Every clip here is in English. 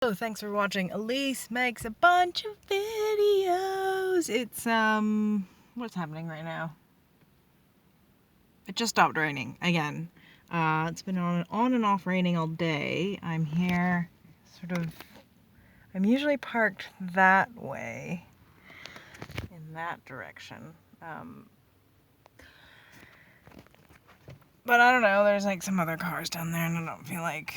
Oh, thanks for watching. Elise makes a bunch of videos. It's, what's happening right now? It just stopped raining again. It's been on and off raining all day. I'm here, I'm usually parked that way, in that direction. But I don't know, there's like some other cars down there and I don't feel like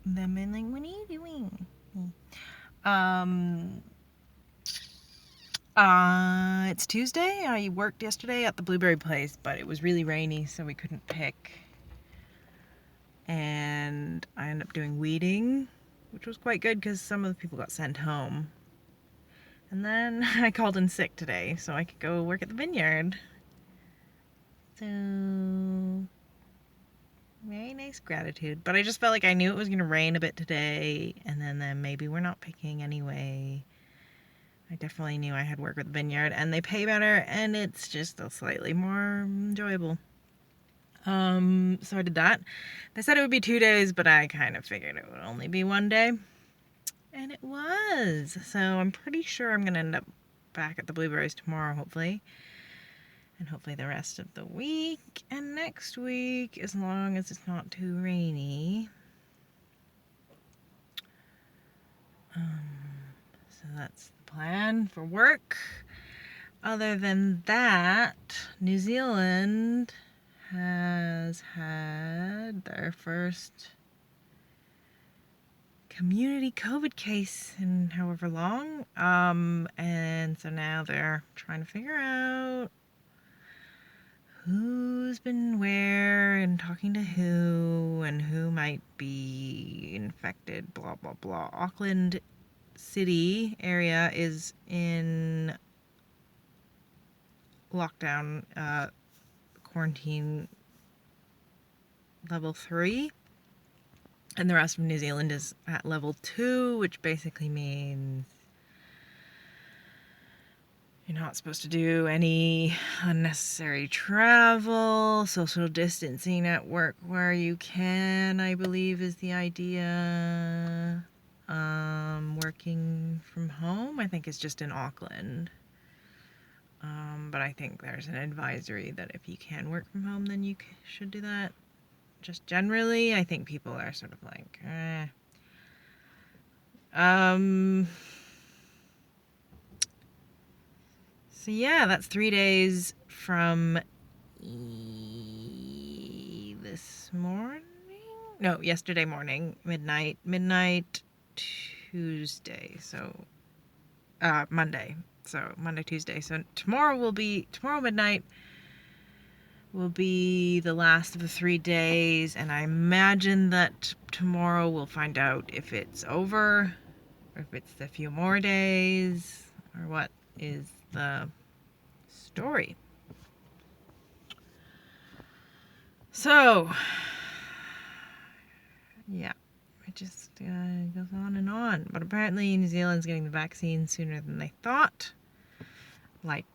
them being like, what are you doing? It's Tuesday. I worked yesterday at the Blueberry Place, but it was really rainy, so we couldn't pick. And I ended up doing weeding, which was quite good because some of the people got sent home. And then I called in sick today, so I could go work at the vineyard. So, very nice gratitude. But I just felt like I knew it was going to rain a bit today, and then maybe we're not picking anyway. I definitely knew I had work with the vineyard, and they pay better, and it's just a slightly more enjoyable. So I did that. They said it would be 2 days, but I kind of figured it would only be 1 day. And it was. So I'm pretty sure I'm going to end up back at the Blueberries tomorrow, hopefully. And hopefully the rest of the week and next week, as long as it's not too rainy. So that's the plan for work. Other than that, New Zealand has had their first community COVID case in however long. And so now they're trying to figure out who's been where and talking to who and who might be infected, blah, blah, blah. Auckland City area is in lockdown, quarantine level 3. And the rest of New Zealand is at level 2, which basically means you're not supposed to do any unnecessary travel, social distancing at work where you can, I believe is the idea. Working from home, I think is just in Auckland. But I think there's an advisory that if you can work from home, then you should do that. Just generally, I think people are sort of like, So yeah, that's 3 days from this morning? No, yesterday morning, midnight Tuesday. So, Monday. So Monday, Tuesday. So tomorrow midnight will be the last of the 3 days, and I imagine that tomorrow we'll find out if it's over, or if it's a few more days, or what is the story. So, yeah, it just goes on and on. But apparently New Zealand's getting the vaccine sooner than they thought. Like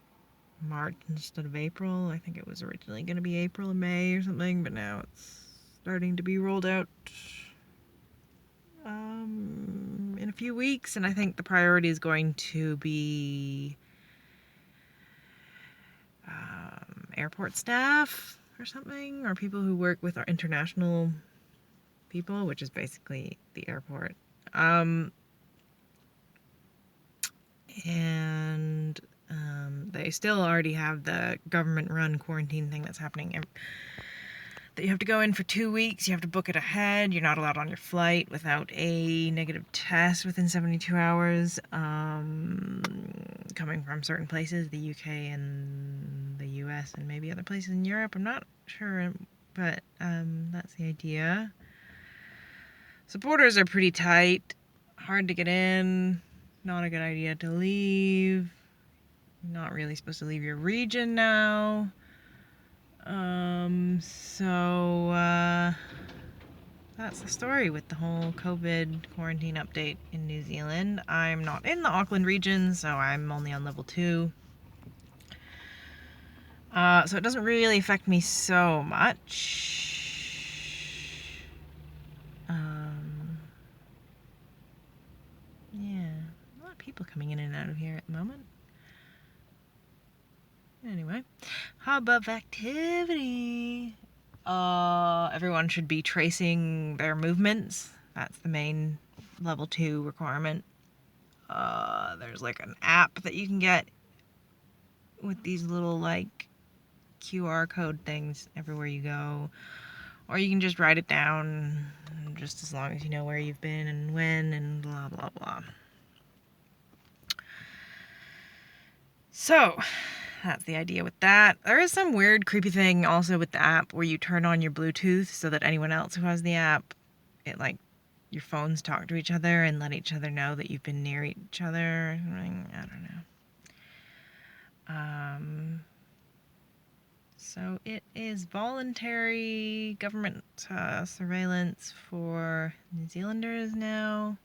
March instead of April. I think it was originally going to be April and May or something, but now it's starting to be rolled out in a few weeks. And I think the priority is going to be airport staff or something, or people who work with our international people, which is basically the airport. And they still already have the government-run quarantine thing that's happening. That you have to go in for 2 weeks. You have to book it ahead. You're not allowed on your flight without a negative test within 72 hours. Coming from certain places, the UK and the US and maybe other places in Europe. I'm not sure, but that's the idea. So borders are pretty tight. Hard to get in. Not a good idea to leave. You're not really supposed to leave your region now. That's the story with the whole COVID quarantine update in New Zealand. I'm not in the Auckland region, so I'm only on level 2. So it doesn't really affect me so much. people coming in and out of here at the moment. Anyway, hub of activity. Everyone should be tracing their movements. That's the main level 2 requirement. There's like an app that you can get with these little like QR code things everywhere you go. Or you can just write it down, just as long as you know where you've been and when and blah, blah, blah. So, that's the idea with that. There is some weird, creepy thing also with the app where you turn on your Bluetooth so that anyone else who has the app, your phones talk to each other and let each other know that you've been near each other. I don't know. So it is voluntary government surveillance for New Zealanders now,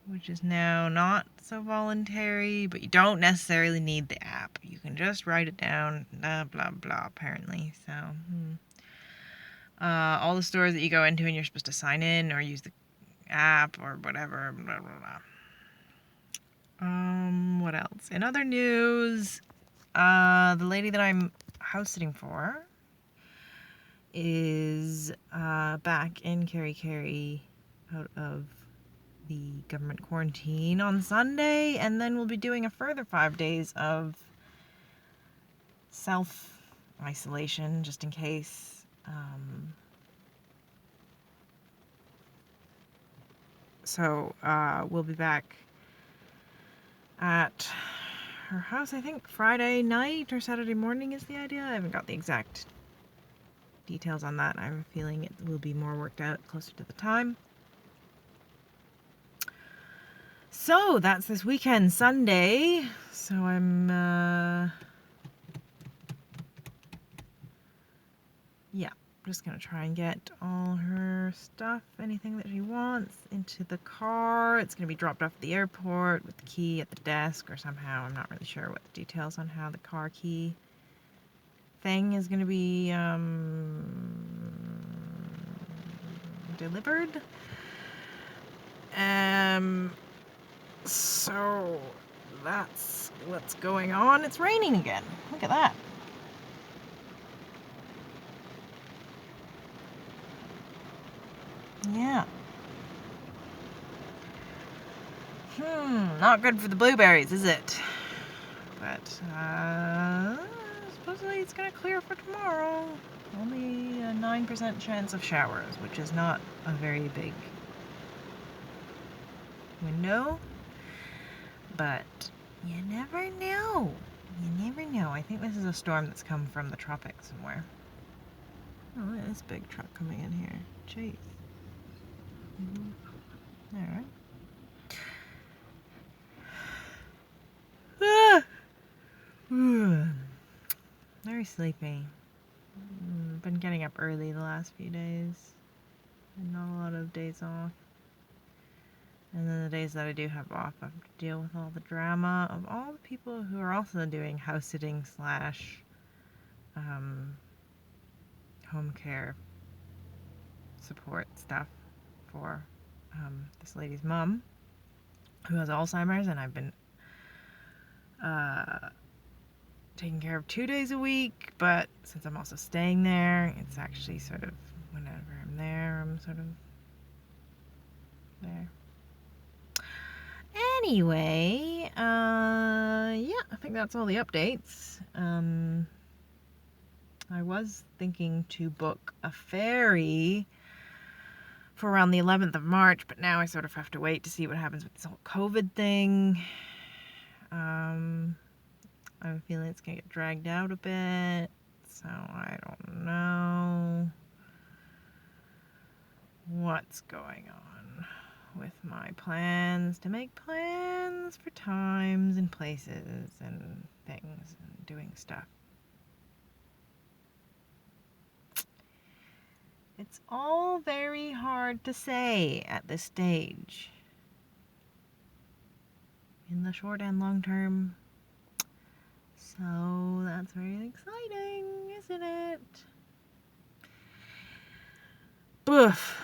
which is now not so voluntary, but you don't necessarily need the app. You can just write it down, blah, blah, blah, apparently. So, all the stores that you go into and you're supposed to sign in or use the app or whatever, blah, blah, blah. What else? In other news, the lady that I'm house sitting for is back in Kerikeri out of the government quarantine on Sunday, and then we'll be doing a further 5 days of self-isolation just in case. So we'll be back at her house, I think Friday night or Saturday morning is the idea. I haven't got the exact details on that. I have a feeling it will be more worked out closer to the time. So that's this weekend, Sunday. So I'm just gonna try and get all her stuff, anything that she wants, into the car. It's gonna be dropped off at the airport with the key at the desk or somehow. I'm not really sure what the details on how the car key thing is gonna be delivered. So that's what's going on. It's raining again. Look at that. Yeah. Not good for the blueberries, is it? But, supposedly it's gonna clear for tomorrow. Only a 9% chance of showers, which is not a very big window. But you never know. You never know. I think this is a storm that's come from the tropics somewhere. Oh, look at this big truck coming in here. Jeez. Alright. Very sleepy. Been getting up early the last few days. And not a lot of days off. And then the days that I do have off, I have to deal with all the drama of all the people who are also doing house sitting / home care support stuff for this lady's mom who has Alzheimer's, and I've been taking care of 2 days a week, but since I'm also staying there, it's actually sort of whenever I'm there, I'm sort of there. Anyway, yeah, I think that's all the updates. I was thinking to book a ferry for around the 11th of March, but now I sort of have to wait to see what happens with this whole COVID thing. I have a feeling it's gonna get dragged out a bit, so I don't know what's going on with my plans to make plans for times and places and things and doing stuff. It's all very hard to say at this stage. In the short and long term. So that's very exciting, isn't it? Boof.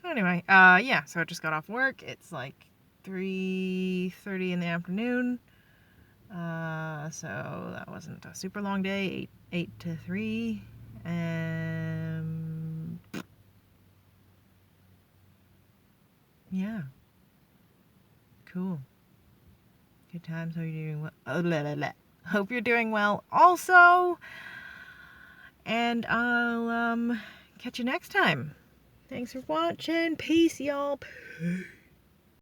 So anyway, yeah, so I just got off work. It's like 3:30 in the afternoon. So that wasn't a super long day, 8 to 3. Yeah, cool. Good times. Hope you're doing well. Hope you're doing well also. And I'll catch you next time. Thanks for watching. Peace, y'all. Peace.